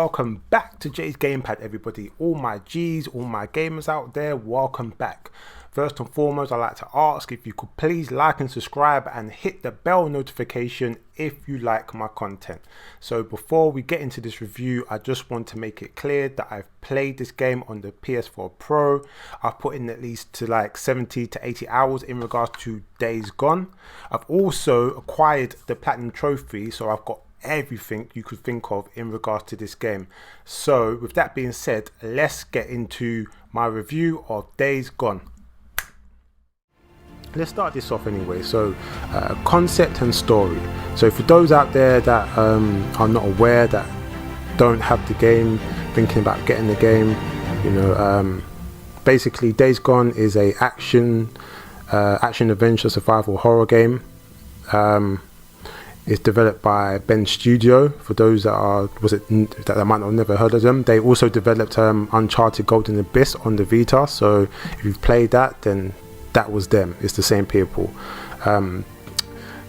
welcome back to Jay's Gamepad, everybody. All my G's, all my gamers out there, welcome back. First and foremost, I'd like to ask if you could please like and subscribe and hit the bell notification if you like my content. So before we get into this review, I just want to make it clear that I've played this game on the PS4 Pro. I've put in at least to like 70 to 80 hours in regards to Days Gone. I've also acquired the Platinum Trophy, so I've got everything you could think of in regards to this game. So with that being said, let's get into my review of Days Gone. Let's start this off anyway. So concept and story. So for those out there that are not aware, that don't have the game, thinking about getting the game, you know, basically Days Gone is a action adventure survival horror game. It's developed by Ben Studio. For those that might not have never heard of them, they also developed Uncharted Golden Abyss on the Vita. So if you've played that, then that was them. It's the same people.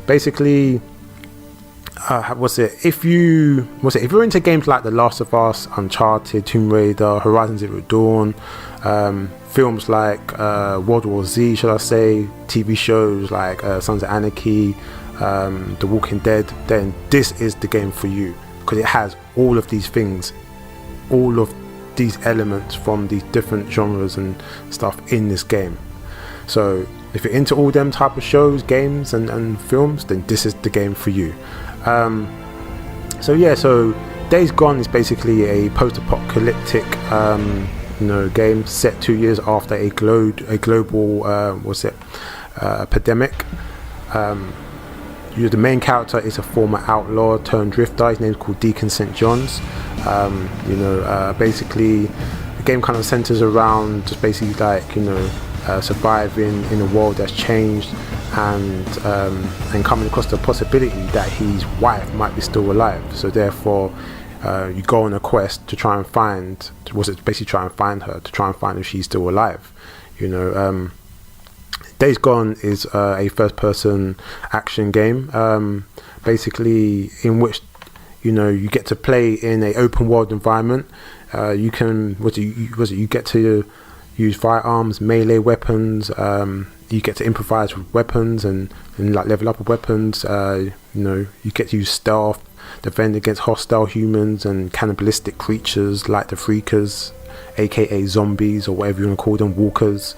Basically, if you're into games like The Last of Us, Uncharted, Tomb Raider, Horizon Zero Dawn, films like World War Z, should I say, TV shows like Sons of Anarchy, The Walking Dead, then this is the game for you, because it has all of these things, all of these elements from these different genres and stuff in this game. So if you're into all them type of shows, games and films, then this is the game for you. So Days Gone is basically a post-apocalyptic game set 2 years after a global epidemic. The main character is a former outlaw turned drifter. His name's called Deacon St. John's. Basically the game kind of centers around just basically surviving in a world that's changed, and coming across the possibility that his wife might be still alive. So therefore you go on a quest to try and find her, to try and find if she's still alive. Days Gone is a first-person action game, basically in which you get to play in an open-world environment. You get to use firearms, melee weapons. You get to improvise with weapons and like level up with weapons. You get to use stealth, defend against hostile humans and cannibalistic creatures like the Freakers, aka zombies, or whatever you want to call them, walkers.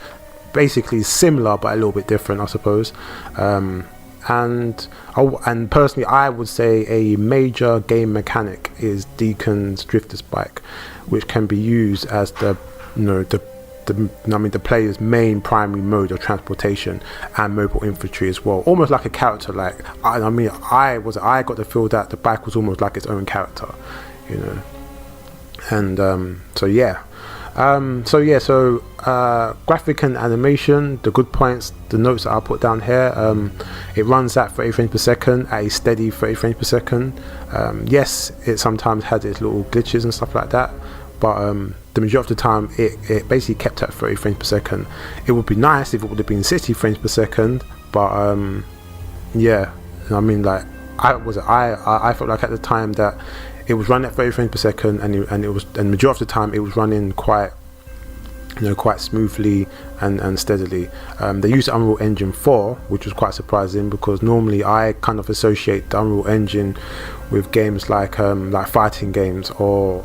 Basically similar but a little bit different, I suppose. And personally, I would say a major game mechanic is Deacon's drifter's bike, which can be used as the player's main primary mode of transportation and mobile infantry as well. Almost like a character. I got the feel that the bike was almost like its own character, graphic and animation, the good points, the notes that I put down here. It runs at 30 frames per second, at a steady 30 frames per second. Yes, it sometimes had its little glitches and stuff like that, but the majority of the time it basically kept at 30 frames per second. It would be nice if it would have been 60 frames per second, but I felt like at the time that it was running at 30 frames per second, and the majority of the time it was running quite smoothly and steadily. They used Unreal Engine 4, which was quite surprising, because normally I kind of associate the Unreal Engine with games like fighting games or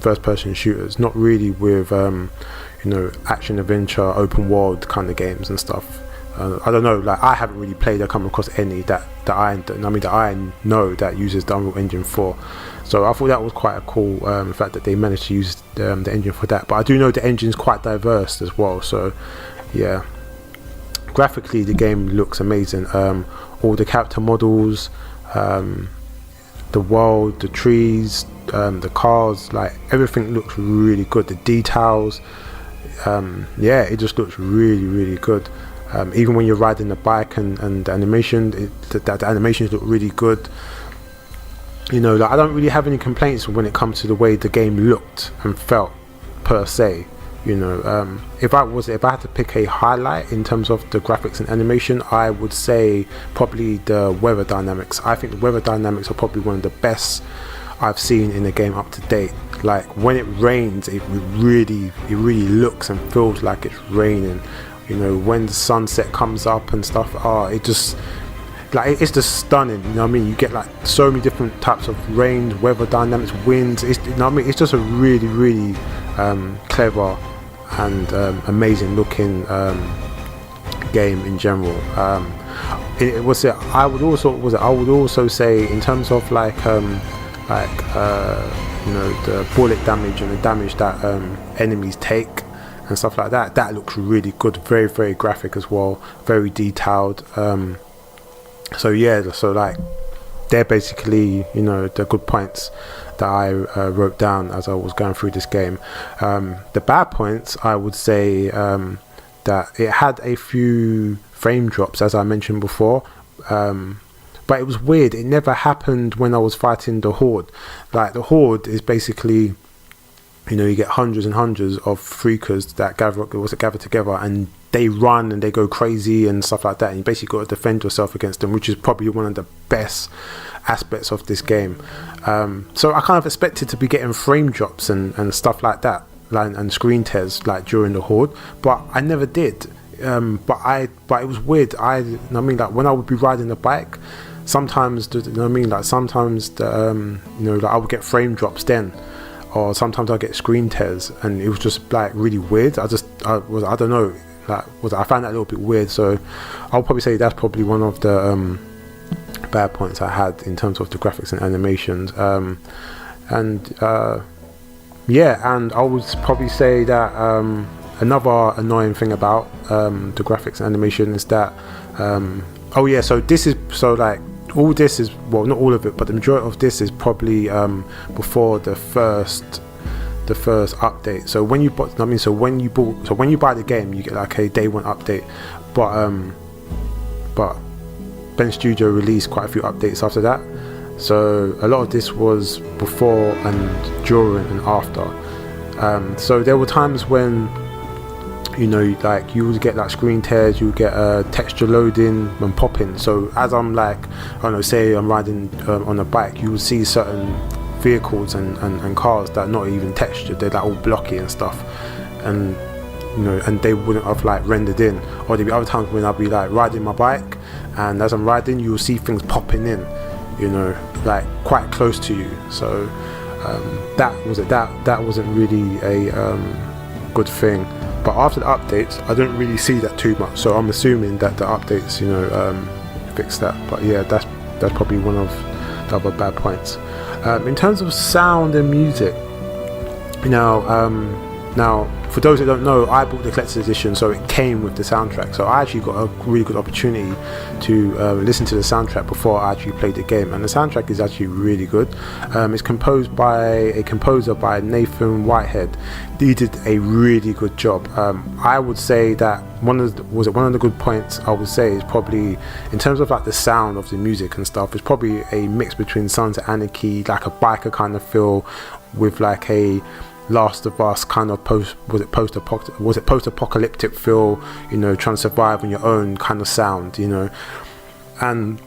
first-person shooters, not really with action adventure open world kind of games and stuff. I don't know, I haven't really played or come across any that I know that uses the Unreal Engine 4. So I thought that was quite a cool fact that they managed to use the engine for that. But I do know the engine's quite diverse as well. So yeah, graphically the game looks amazing. All the character models, the world, the trees, the cars, everything looks really good. The details, it just looks really, really good. Even when you're riding the bike and the animation, the animations look really good. I don't really have any complaints when it comes to the way the game looked and felt per se. If I had to pick a highlight in terms of the graphics and animation, I would say probably the weather dynamics. I think the weather dynamics are probably one of the best I've seen in a game up to date. Like when it rains, it really looks and feels like it's raining. You know, when the sunset comes up and stuff, it just like it's just stunning. You know what I mean? You get like so many different types of rain, weather dynamics, winds. It's, you know what I mean? It's just a really clever and amazing looking game in general. I would also say in terms of like you know, the bullet damage and the damage that enemies take and stuff like that, that looks really good. Very graphic as well, very detailed. So like they're basically, you know, the good points that I wrote down as I was going through this game. The bad points, I would say that it had a few frame drops, as I mentioned before, but it was weird. It never happened when I was fighting the Horde. Like the Horde is basically, you know, you get hundreds and hundreds of freakers that gather together, and they run and they go crazy and stuff like that, and you basically got to defend yourself against them, which is probably one of the best aspects of this game. So I kind of expected to be getting frame drops and stuff like that, like, and screen tears like during the Horde, but I never did. But it was weird. I mean, like when I would be riding the bike, sometimes, you know what I mean, like sometimes you know, like I would get frame drops then, or sometimes I get screen tears, and it was just like really weird. I don't know, like I found that a little bit weird. So I'll probably say that's probably one of the bad points I had in terms of the graphics and animations. And I would probably say that another annoying thing about the graphics and animation is that all this is, well, not all of it, but the majority of this is probably before the first update. So when you when you buy the game, you get like a day one update, but Ben Studio released quite a few updates after that. So a lot of this was before and during and after. So there were times when, you know, like you would get like screen tears, you would get texture loading and popping. So as I'm like, I don't know, say I'm riding on a bike, you would see certain vehicles and cars that are not even textured, they're like all blocky and stuff, and you know, and they wouldn't have like rendered in. Or there'd be other times when I'd be like riding my bike, and as I'm riding, you'll see things popping in, you know, like quite close to you. So that wasn't really a good thing. But after the updates, I don't really see that too much. So I'm assuming that the updates, you know, fix that. But yeah, that's probably one of the other bad points. In terms of sound and music, now for those that don't know, I bought the collector's edition, so it came with the soundtrack. So I actually got a really good opportunity to listen to the soundtrack before I actually played the game, and the soundtrack is actually really good. It's composed by a composer by Nathan Whitehead. He did a really good job. I would say that one of the good points I would say is probably, in terms of like the sound of the music and stuff, it's probably a mix between Sons of Anarchy, like a biker kind of feel, with like a Last of Us kind of post-apocalyptic feel, you know, trying to survive on your own kind of sound, you know, and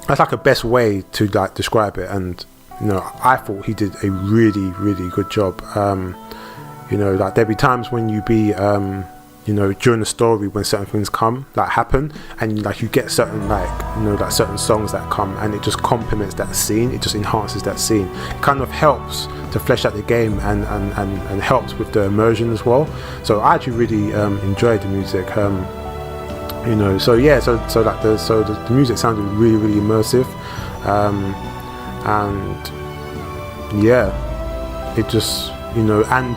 that's like a best way to like describe it. And you know, I thought he did a really good job. You know, like there'd be times when you be you know, during the story, when certain things happen, and like you get certain, like, you know, like certain songs that come, and it just complements that scene, it just enhances that scene. It kind of helps to flesh out the game and helps with the immersion as well. So I actually really enjoyed the music. You know, so yeah, so the music sounded really immersive, and yeah, it just, you know, and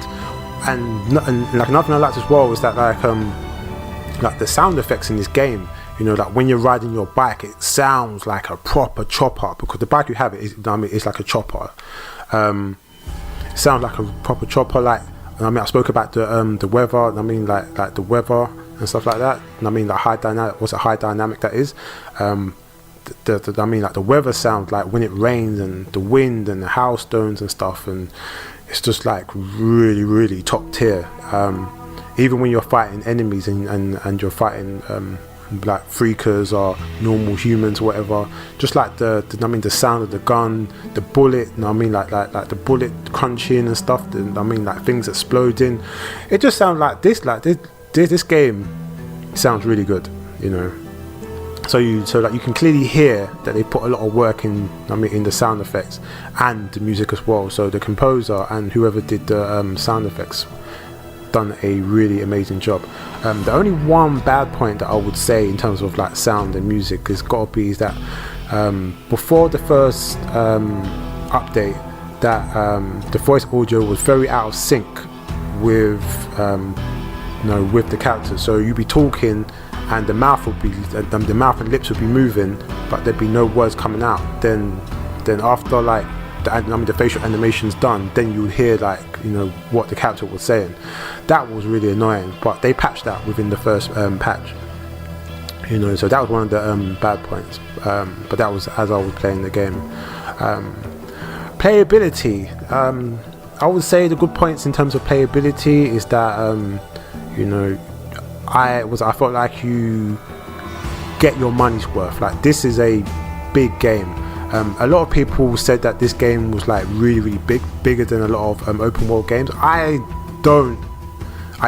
like another thing I liked as well was that like the sound effects in this game, you know, like when you're riding your bike, it sounds like a proper chopper, because the bike you have it's like a chopper. It sounds like a proper chopper. Like, I spoke about the weather. Like the weather and stuff like that. Like high dynamic that is. Like the weather sound, like when it rains, and the wind and the hailstones and stuff, and it's just like really top tier. Even when you're fighting enemies and you're fighting like freakers or normal humans or whatever. Just like the sound of the gun, the bullet, like the bullet crunching and stuff, like things exploding. It just sounds like this game sounds really good, So you can clearly hear that they put a lot of work in the sound effects and the music as well. So the composer and whoever did the sound effects done a really amazing job. The only one bad point that I would say in terms of like sound and music is gotta be is that before the first update, that the voice audio was very out of sync with with the characters. So you'd be talking and the mouth and lips would be moving, but there'd be no words coming out. Then after like the facial animation's done, then you would hear what the character was saying. That was really annoying, but they patched that within the first patch. So that was one of the bad points. But that was as I was playing the game. Playability. I would say the good points in terms of playability is that I felt like you get your money's worth. Like, this is a big game. A lot of people said that this game was like really bigger than a lot of open world games. I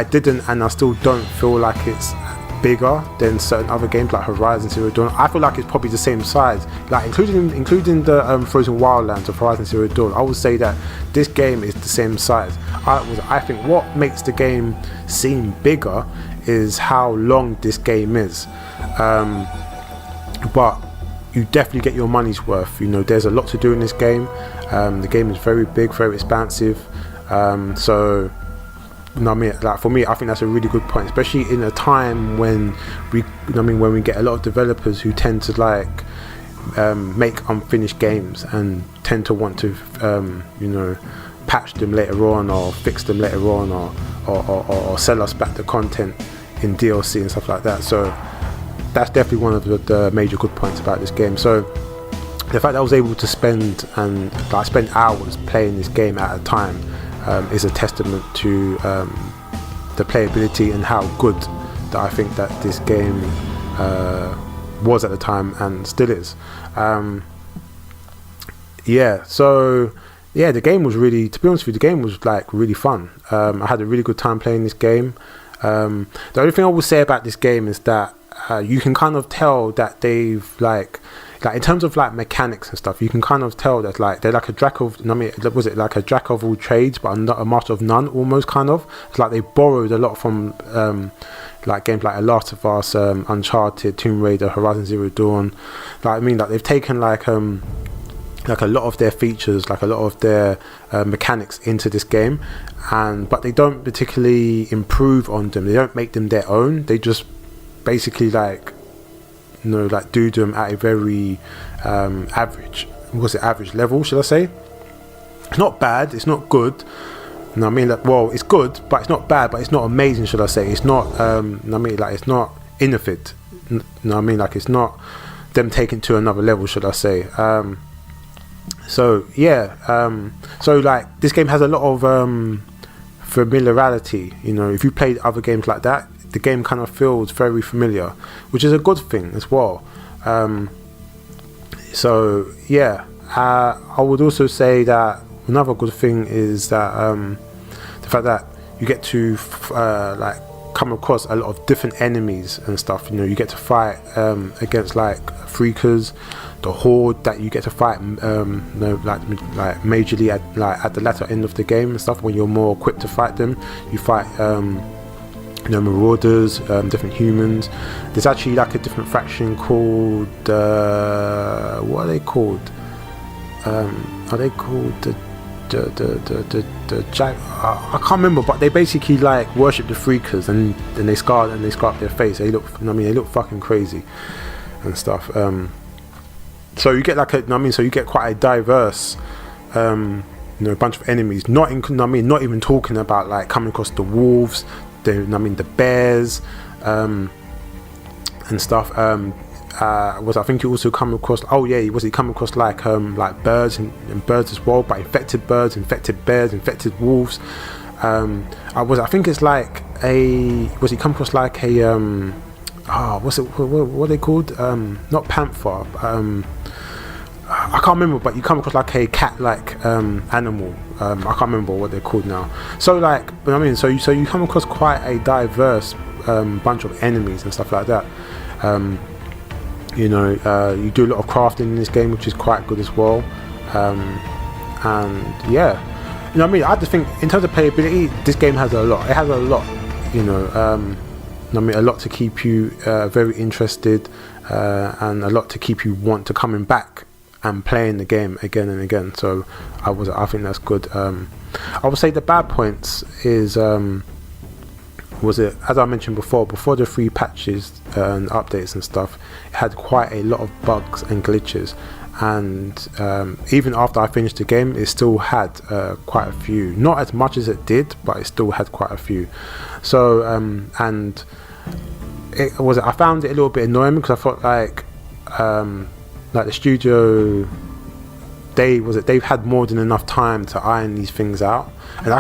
didn't and I still don't feel like it's bigger than certain other games like Horizon Zero Dawn. I feel like it's probably the same size, like including the Frozen Wildlands of Horizon Zero Dawn. I would say that this game is the same size. I think what makes the game seem bigger is how long this game is, but you definitely get your money's worth. There's a lot to do in this game. The game is very big, very expansive. So like for me, I think that's a really good point, especially in a time when we get a lot of developers who tend to make unfinished games and tend to want to patch them later on or fix them later on or sell us back the content in DLC and stuff like that. So that's definitely one of the major good points about this game. So the fact that I was able to spend hours playing this game at a time is a testament to the playability and how good that I think that this game was at the time and still is. The game was really, to be honest with you, the game was really fun. I had a really good time playing this game. The only thing I will say about this game is that you can kind of tell that they've in terms of mechanics and stuff, you can kind of tell that they're like a jack of, was it like a jack of all trades but a master of none, almost, kind of. It's like they borrowed a lot from games like The Last of Us, Uncharted, Tomb Raider, Horizon Zero Dawn. They've taken a lot of their features, a lot of their mechanics into this game, but they don't particularly improve on them. They don't make them their own. They just basically do them at a very average level, should I say. It's not bad, it's not good. It's good, but it's not bad, but it's not amazing, should I say. It's not it's not innovative. It's not them taken to another level, should I say. This game has a lot of familiarity. If you played other games like that, the game kind of feels very familiar, which is a good thing as well. I would also say that another good thing is that the fact that you get to come across a lot of different enemies and stuff. You get to fight against freakers, the horde that you get to fight majorly at the latter end of the game and stuff, when you're more equipped to fight them. You fight marauders, different humans. There's actually a different faction called what are they called? Are they called the Jack? I can't remember, but they basically worship the freakers, and then they scar up their face. They look, they look fucking crazy and stuff. So you get so you get quite a diverse bunch of enemies. Not even talking about coming across the wolves, the bears, and stuff. I think you also come across? You come across birds and birds as well, but infected birds, infected bears, infected wolves. You come across what's it? What are they called? Not panther. I can't remember, but you come across like a cat-like animal. I can't remember what they're called now. So like, but I mean, so you come across quite a diverse bunch of enemies and stuff like that. You do a lot of crafting in this game, which is quite good as well. And yeah, I mean, I just think in terms of playability, this game has a lot. It has a lot, I mean, a lot to keep you very interested, and a lot to keep you want to coming back and playing the game again and again. So I think that's good. I would say the bad points is was it, as I mentioned before the free patches and updates and stuff, it had quite a lot of bugs and glitches, and even after I finished the game, it still had quite a few. Not as much as it did, but it still had quite a few. So and I found it a little bit annoying because I felt like the studio, they've had more than enough time to iron these things out, and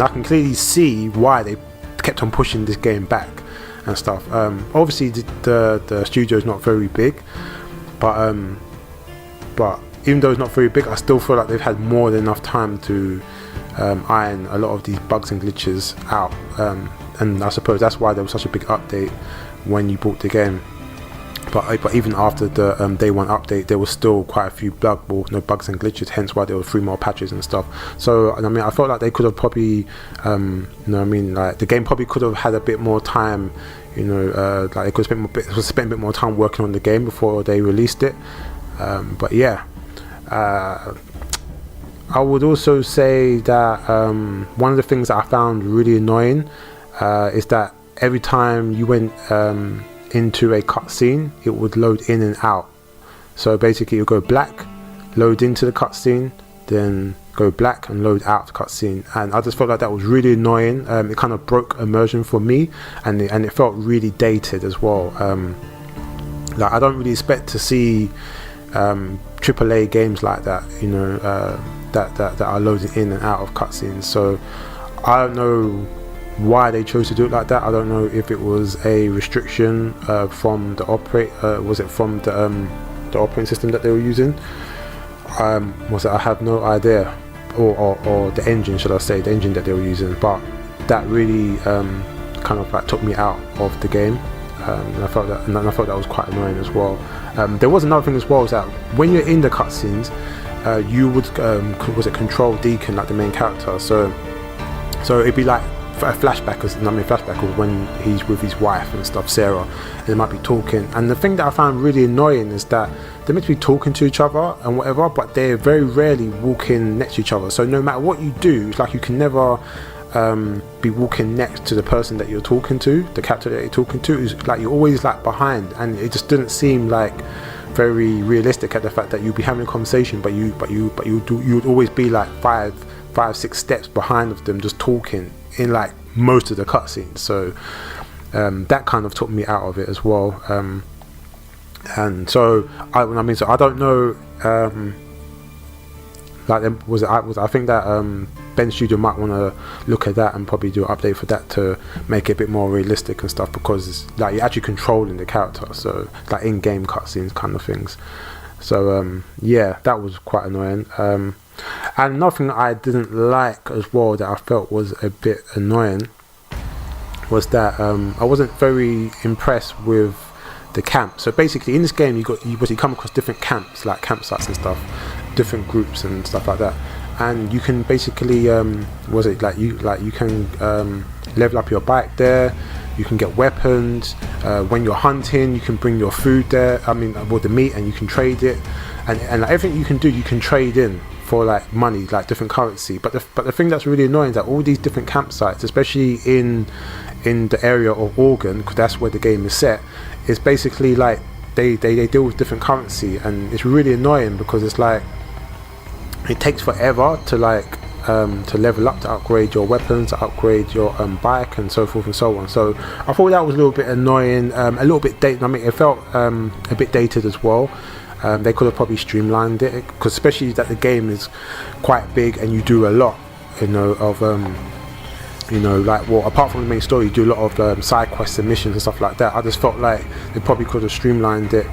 I can clearly see why they kept on pushing this game back and stuff. Obviously the studio is not very big, but even though it's not very big, I still feel like they've had more than enough time to iron a lot of these bugs and glitches out, and I suppose that's why there was such a big update when you bought the game. But even after the day one update, there was still quite a few bugs and glitches, hence why there were 3 more patches and stuff. So I mean, I felt like they could have probably like the game probably could have had a bit more time, like they could have spent a bit more time working on the game before they released it. But yeah, I would also say that one of the things that I found really annoying is that every time you went into a cutscene, it would load in and out. So basically, it would go black, load into the cutscene, then go black and load out the cutscene. And I just felt like that was really annoying. It kind of broke immersion for me, and it felt really dated as well. Like I don't really expect to see AAA games like that, that are loaded in and out of cutscenes. So I don't know why they chose to do it like that. I don't know if it was a restriction from the was it from the operating system that they were using? Was it? I have no idea, or the engine, should I say, the engine that they were using. But that really kind of like took me out of the game, and I felt that was quite annoying as well. There was another thing as well, is that when you're in the cutscenes, you would control Deacon, like the main character. So it'd be like a flashback of when he's with his wife and stuff, Sarah, and they might be talking. And the thing that I found really annoying is that they're meant to be talking to each other and whatever, but they're very rarely walking next to each other. So no matter what you do, it's like you can never be walking next to the person that you're talking to, the character that you're talking to. Is like you're always like behind, and it just didn't seem like very realistic at the fact that you'd be having a conversation, but you'd always be like 5-6 steps behind of them, just talking in like most of the cutscenes. So that kind of took me out of it as well. And so I don't know. I think that Ben Studio might want to look at that and probably do an update for that to make it a bit more realistic and stuff, because it's like you're actually controlling the character, so it's like in-game cutscenes kind of things. So yeah, that was quite annoying. And another thing I didn't like as well, that I felt was a bit annoying, was that I wasn't very impressed with the camp. So basically in this game you come across different camps, like campsites and stuff, different groups and stuff like that, and you can basically you can level up your bike there, you can get weapons, when you're hunting you can bring your food there, with the meat, and you can trade it, and like, everything you can do, you can trade in for like money, like different currency. But the thing that's really annoying is that all these different campsites, especially in the area of Oregon, because that's where the game is set, is basically like they deal with different currency, and it's really annoying because it's like it takes forever to to level up, to upgrade your weapons, to upgrade your bike, and so forth and so on. So I thought that was a little bit annoying, a little bit dated. It felt a bit dated as well. They could have probably streamlined it, because especially that the game is quite big and you do a lot, of you know, like, well, apart from the main story, you do a lot of side quests and missions and stuff like that. I just felt like they probably could have streamlined it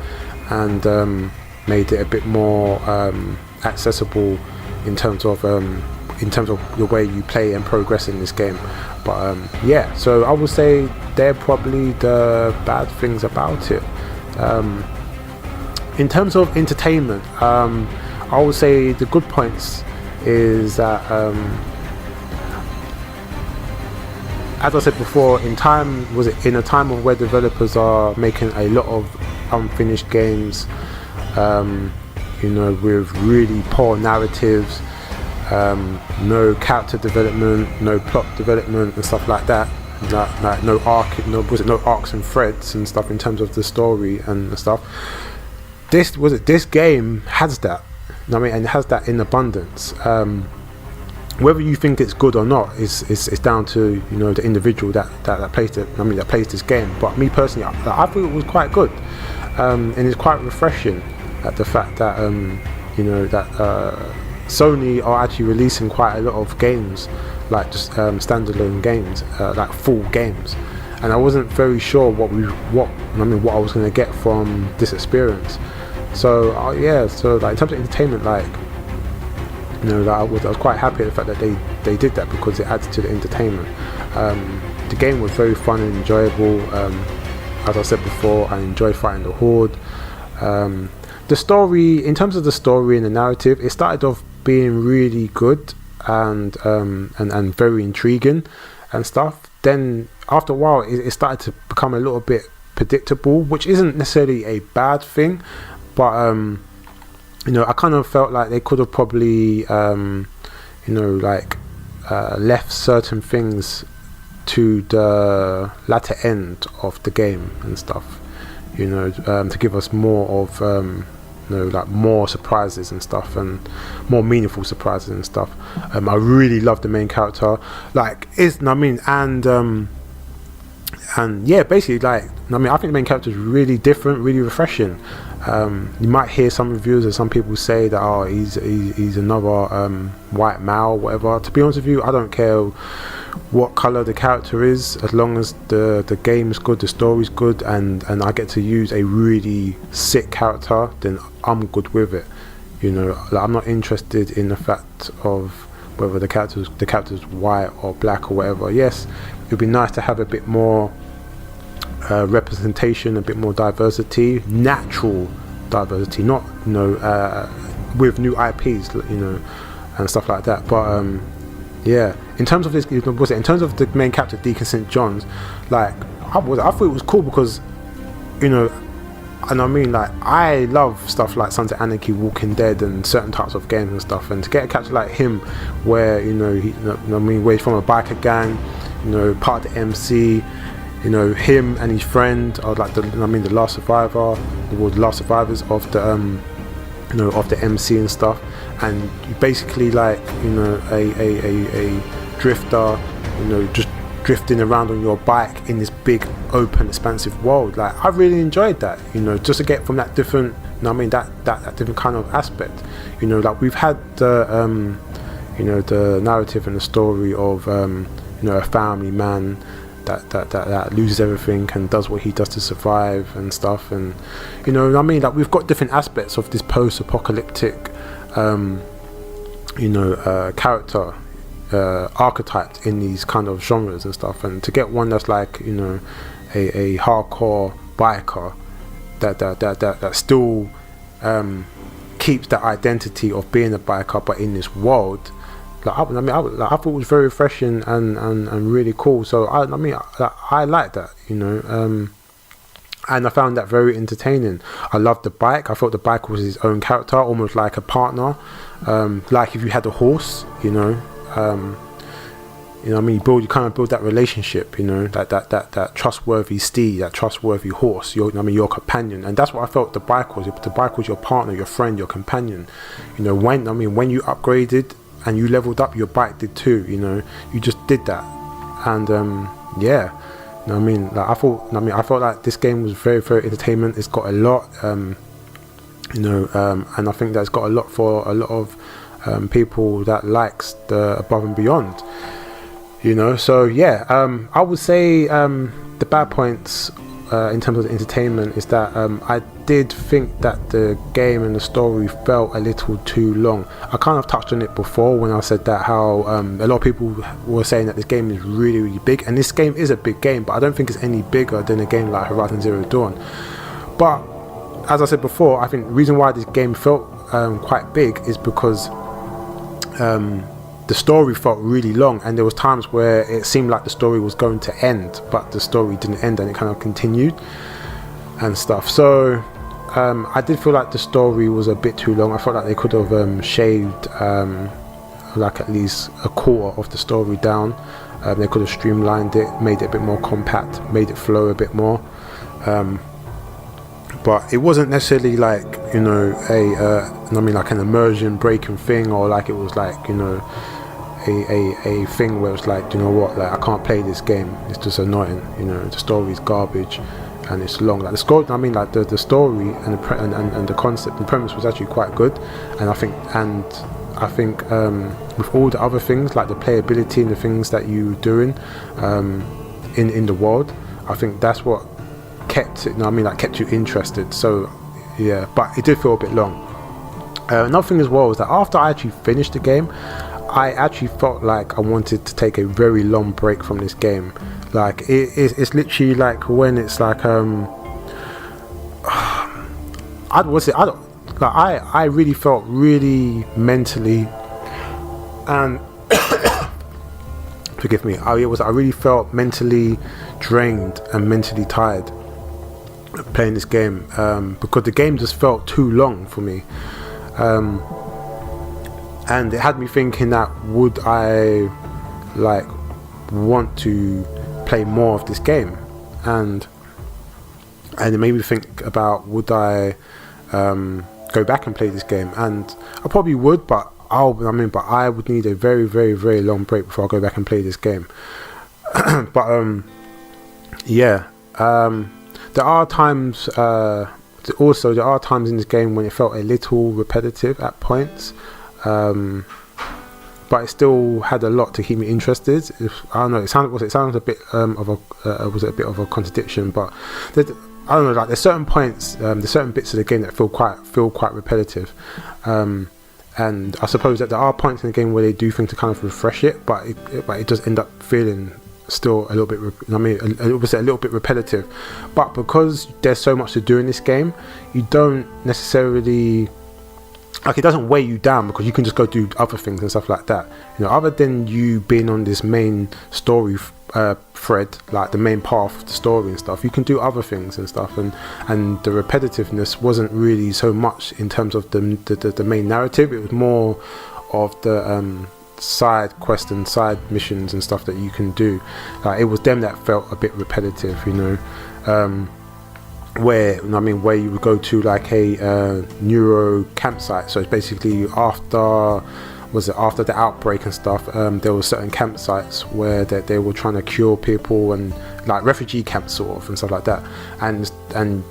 and made it a bit more accessible in terms of the way you play and progress in this game. But yeah, so I would say they're probably the bad things about it. In terms of entertainment, I would say the good points is that, as I said before, in a time of where developers are making a lot of unfinished games, you know, with really poor narratives, no character development, no plot development and stuff like that. Like no arcs and threads and stuff in terms of the story and stuff. This game has that. I mean, and it has that in abundance. Whether you think it's good or not is down to, you know, the individual that plays it. I mean, that plays this game. But me personally, I thought it was quite good, and it's quite refreshing at the fact that you know, that Sony are actually releasing quite a lot of games, like just standalone games, like full games. And I wasn't very sure what I was going to get from this experience. So yeah, so like in terms of entertainment, like, you know, like I was quite happy at the fact that they did that, because it adds to the entertainment. The game was very fun and enjoyable. As I said before, I enjoyed fighting the Horde. The story, in terms of the story and the narrative, it started off being really good and very intriguing and stuff. Then after a while, it started to become a little bit predictable, which isn't necessarily a bad thing, but you know, I kind of felt like they could have probably you know, like left certain things to the latter end of the game and stuff, you know, to give us more of you know, like more surprises and stuff, and more meaningful surprises and stuff. I really love the main character, like, and yeah, basically, like, I mean, I think the main character is really different, really refreshing. You might hear some reviews or some people say that, oh, he's another white male, whatever. To be honest with you, I don't care what color the character is, as long as the game's good, the story's good, and I get to use a really sick character, then I'm good with it. You know, like, I'm not interested in the fact of whether the character's white or black or whatever. Yes, it'd be nice to have a bit more representation, a bit more diversity, natural diversity, not, you know, with new IPs, you know, and stuff like that. But yeah, in terms of this, in terms of the main character, Deacon St. John's, like, I thought it was cool because, you know, and I mean, like, I love stuff like Sons of Anarchy, Walking Dead, and certain types of games and stuff. And to get a character like him, where, you know, where he's from a biker gang, you know, part of the MC, you know, him and his friend are like the last last survivors of the you know, of the MC and stuff. And you basically, like, you know, a drifter, you know, just drifting around on your bike in this big open expansive world. Like, I really enjoyed that, you know, just to get from that different, you know, I mean, that different kind of aspect. You know, like, we've had the you know, the narrative and the story of you know, a family man that loses everything and does what he does to survive and stuff. And, you know, I mean, like, we've got different aspects of this post-apocalyptic you know, character archetyped in these kind of genres and stuff. And to get one that's like, you know, a hardcore biker that still keeps that identity of being a biker, but in this world, like, I thought it was very refreshing and really cool. So I like that, you know, and I found that very entertaining. I loved the bike. I thought the bike was his own character, almost like a partner, like if you had a horse, you know. You know what I mean? You kind of build that relationship, you know, that trustworthy steed, that trustworthy horse, your companion. And that's what I felt the bike was. The bike was your partner, your friend, your companion. You know, when you upgraded and you leveled up, your bike did too, you know. You just did that. And yeah, you know what I mean? Like, I felt like this game was very, very entertainment. It's got a lot, you know, and I think that it's got a lot for a lot of people that likes the above and beyond. So yeah, I would say the bad points in terms of the entertainment is that I did think that the game and the story felt a little too long. I kind of touched on it before when I said that how a lot of people were saying that this game is really, really big, and this game is a big game, but I don't think it's any bigger than a game like Horizon Zero Dawn. But as I said before, I think the reason why this game felt quite big is because the story felt really long, and there was times where it seemed like the story was going to end, but the story didn't end and it kind of continued and stuff. So I did feel like the story was a bit too long. I felt like they could have shaved like at least a quarter of the story down. They could have streamlined it, made it a bit more compact, made it flow a bit more. But it wasn't necessarily like, like an immersion breaking thing, or like it was like, a thing where it's like, like I can't play this game, it's just annoying, the story's garbage and it's long. Like the story, the story and the concept, the premise was actually quite good, and I think with all the other things like the playability and the things that you were doing in the world, I think that's what kept it, kept you interested. So yeah, but it did feel a bit long. Another thing as well is that after I actually finished the game, I actually felt like I wanted to take a very long break from this game. Like it's literally like when it's like I really felt really mentally and forgive me, I really felt mentally drained and mentally tired playing this game, because the game just felt too long for me, and it had me thinking that would I like want to play more of this game, and it made me think about would I go back and play this game, and I probably would, but I would need a very, very, very long break before I go back and play this game. But there are times in this game when it felt a little repetitive at points, but it still had a lot to keep me interested. I don't know, it sounds a bit was it a bit of a contradiction, but I don't know, like there's certain points, there's certain bits of the game that feel quite repetitive, and I suppose that there are points in the game where they do things to kind of refresh it, but it does end up feeling still a little bit a little bit repetitive. But because there's so much to do in this game, you don't necessarily, like, it doesn't weigh you down, because you can just go do other things and stuff like that, other than you being on this main story thread, like the main path of the story and stuff. You can do other things and stuff, and the repetitiveness wasn't really so much in terms of the main narrative. It was more of the side quests and side missions and stuff that you can do. Like, it was them that felt a bit repetitive, where you would go to like a neuro campsite. So it's basically after the outbreak and stuff, there were certain campsites where they were trying to cure people, and like refugee camps sort of and stuff like that, and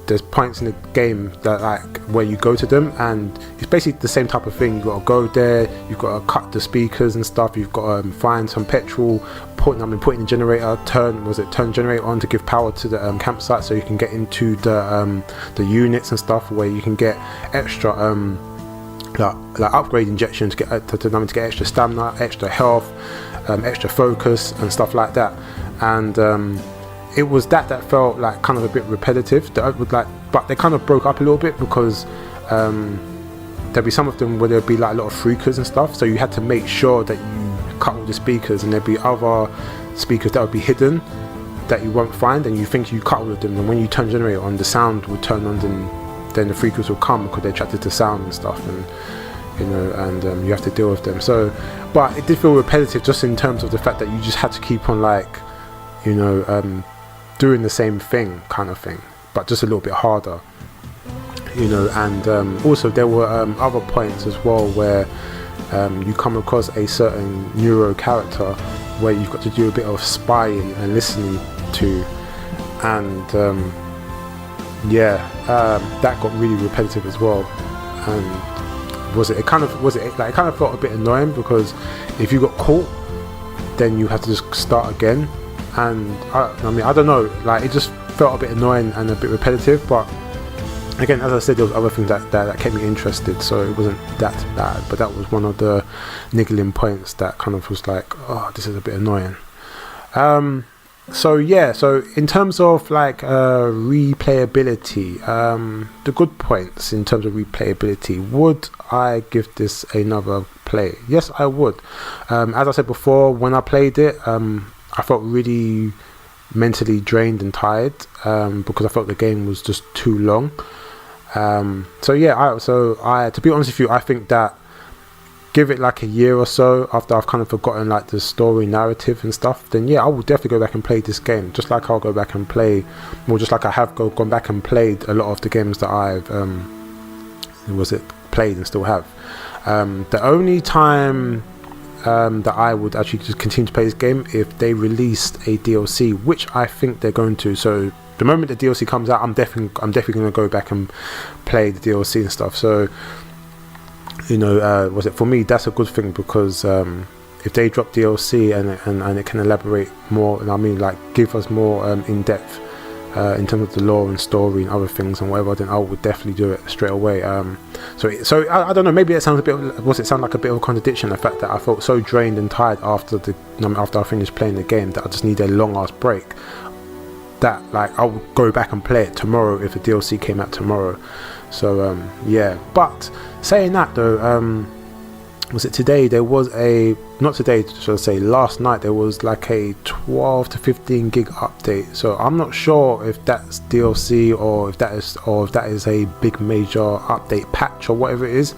there's points in the game that like where you go to them, and it's basically the same type of thing. You've got to go there, you've got to cut the speakers and stuff, you've got to find some petrol, put in the generator, turn generator on to give power to the campsite, so you can get into the units and stuff, where you can get extra like upgrade injections to get extra stamina, extra health, extra focus and stuff like that. And it was that felt like kind of a bit repetitive. But they kind of broke up a little bit, because there'd be some of them where there'd be like a lot of freakers and stuff, so you had to make sure that you cut all the speakers, and there'd be other speakers that would be hidden that you won't find, and you think you cut all of them, and when you turn generator on, the sound would turn on, then the freakers will come because they're attracted to sound and stuff, and you have to deal with them. So, but it did feel repetitive, just in terms of the fact that you just had to keep on like, doing the same thing kind of thing, but just a little bit harder, and also there were other points as well where you come across a certain neuro character where you've got to do a bit of spying and listening to, and that got really repetitive as well. And it kind of felt a bit annoying, because if you got caught then you have to just start again. And I don't know, like it just felt a bit annoying and a bit repetitive. But again, as I said, there was other things that kept me interested, so it wasn't that bad. But that was one of the niggling points that kind of was like, oh, this is a bit annoying. So in terms of like replayability, the good points in terms of replayability, would I give this another play? Yes, I would. As I said before, when I played it, I felt really mentally drained and tired, because I felt the game was just too long. To be honest with you, I think that give it like a year or so after I've kind of forgotten like the story narrative and stuff, then I will definitely go back and play this game, just like I'll go back and play, or just like I have gone back and played a lot of the games that I've played and still have. The only time that I would actually just continue to play this game if they released a DLC, which I think they're going to. So the moment the DLC comes out, I'm definitely going to go back and play the DLC and stuff. So for me, that's a good thing, because if they drop DLC and it can elaborate more, and I mean like give us more in depth in terms of the lore and story and other things and whatever, then I would definitely do it straight away. So I don't know, maybe it sounds sound like a bit of a contradiction, the fact that I felt so drained and tired after I finished playing the game that I just need a long ass break, that like I would go back and play it tomorrow if the DLC came out tomorrow. So but saying that though, today there was last night there was like a 12 to 15 gig update. So I'm not sure if that's DLC or if that is a big major update patch or whatever it is.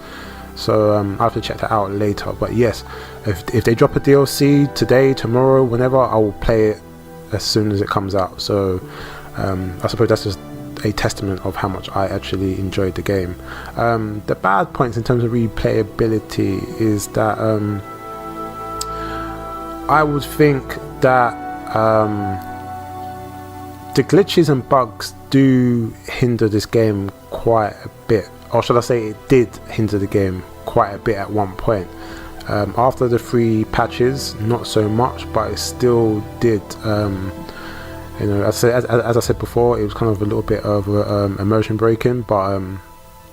So I have to check that out later. But yes, if they drop a DLC today, tomorrow, whenever, I will play it as soon as it comes out. So I suppose that's just a testament of how much I actually enjoyed the game. The bad points in terms of replayability is that I would think that the glitches and bugs do hinder this game quite a bit, or should I say it did hinder the game quite a bit at one point. After the 3 patches, not so much, but it still did. As I said before, it was kind of a little bit of immersion breaking, but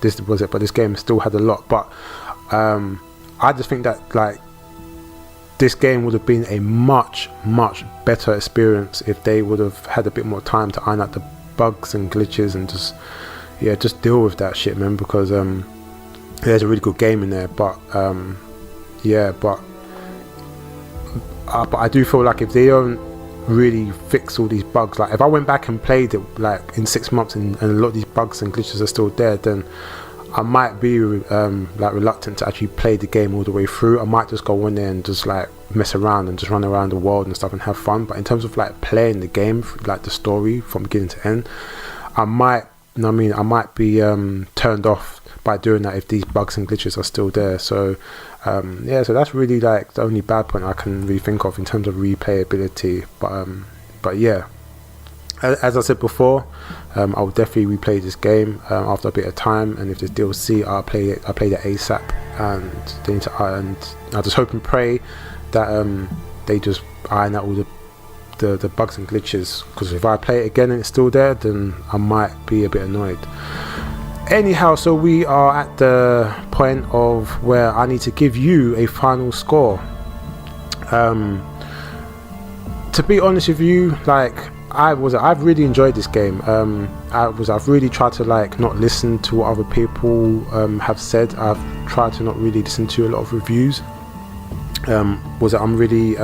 this game still had a lot. But I just think that like this game would have been a much better experience if they would have had a bit more time to iron out the bugs and glitches and just deal with that shit, man. Because there's a really good game in there, but I do feel like if they don't really fix all these bugs, like if I went back and played it like in 6 months and a lot of these bugs and glitches are still there, then I might be like reluctant to actually play the game all the way through. I might just go in there and just like mess around and just run around the world and stuff and have fun. But in terms of like playing the game, like the story from beginning to end, I might be turned off by doing that if these bugs and glitches are still there. So so that's really like the only bad point I can really think of in terms of replayability. But yeah, as I said before, I will definitely replay this game after a bit of time, and if there's DLC, I'll play it ASAP, and I just hope and pray that they just iron out all the bugs and glitches, because if I play it again and it's still there, then I might be a bit annoyed. Anyhow, so we are at the point of where I need to give you a final score. To be honest with you, like I've really enjoyed this game. I've really tried to like not listen to what other people have said. I've tried to not really listen to a lot of reviews. I'm really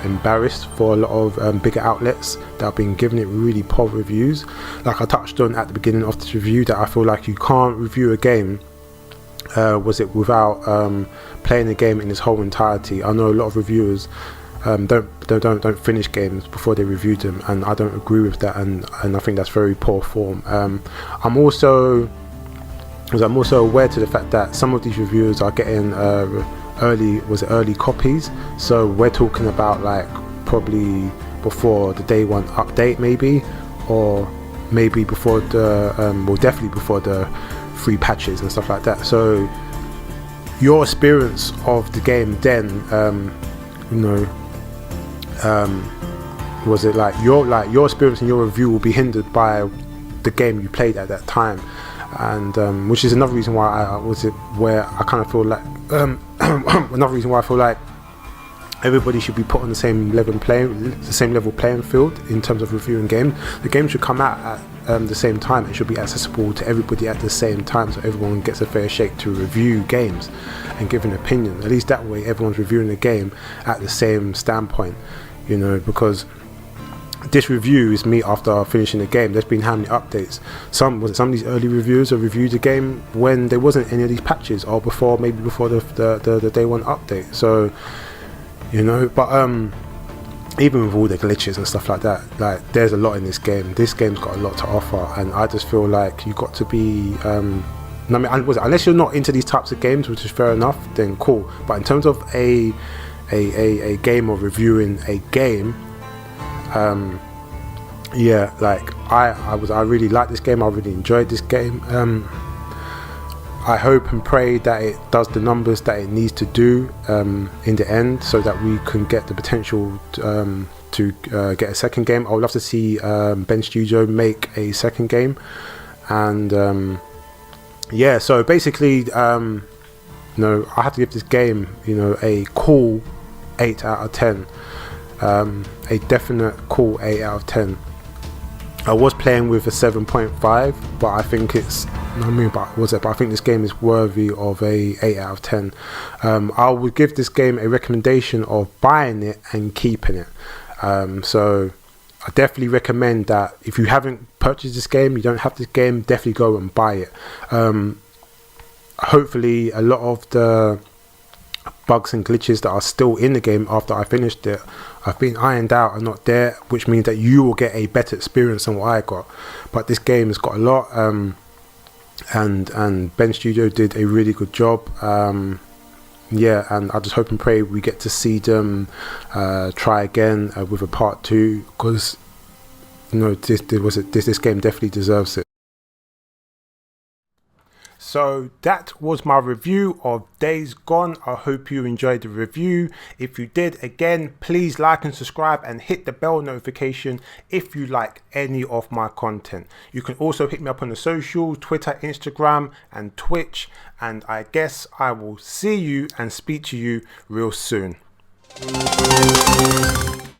embarrassed for a lot of bigger outlets that have been giving it really poor reviews. Like I touched on at the beginning of this review, that I feel like you can't review a game without playing the game in its whole entirety. I know a lot of reviewers don't finish games before they review them, and I don't agree with that, and I think that's very poor form. I'm also aware to the fact that some of these reviewers are getting early copies, so we're talking about like probably before the day one update, maybe, or maybe before definitely before the 3 patches and stuff like that. So your experience of the game then you know, was it like your experience and your review will be hindered by the game you played at that time, and which is another reason why I kind of feel like another reason why I feel like everybody should be put on the same level playing field in terms of reviewing games. The game should come out at the same time. It should be accessible to everybody at the same time, so everyone gets a fair shake to review games and give an opinion. At least that way everyone's reviewing the game at the same standpoint, you know, because this review is me after finishing the game. There's been how many updates? Some of these early reviewers have reviewed the game when there wasn't any of these patches, or before the day one update. So, you know, but even with all the glitches and stuff like that, like, there's a lot in this game. This game's got a lot to offer, and I just feel like you got to be unless you're not into these types of games, which is fair enough, then cool. But in terms of a game or reviewing a game, yeah, like I really like this game. I really enjoyed this game. I hope and pray that it does the numbers that it needs to do in the end, so that we can get the potential to get a second game. I would love to see Ben Studio make a second game, and yeah. So basically, you know, I have to give this game, you know, a cool 8 out of 10. A definite cool 8 out of 10. I was playing with a 7.5, but I think but I think this game is worthy of a 8 out of 10. I would give this game a recommendation of buying it and keeping it. So I definitely recommend that if you haven't purchased this game, you don't have this game, definitely go and buy it. Hopefully a lot of the bugs and glitches that are still in the game after I finished it have been ironed out and not there, which means that you will get a better experience than what I got. But this game has got a lot, and Ben Studio did a really good job. Yeah, and I just hope and pray we get to see them try again with a part 2, because, you know, this game definitely deserves it. So that was my review of Days Gone. I hope you enjoyed the review. If you did, again, please like and subscribe and hit the bell notification if you like any of my content. You can also hit me up on the socials, Twitter, Instagram and Twitch. And I guess I will see you and speak to you real soon.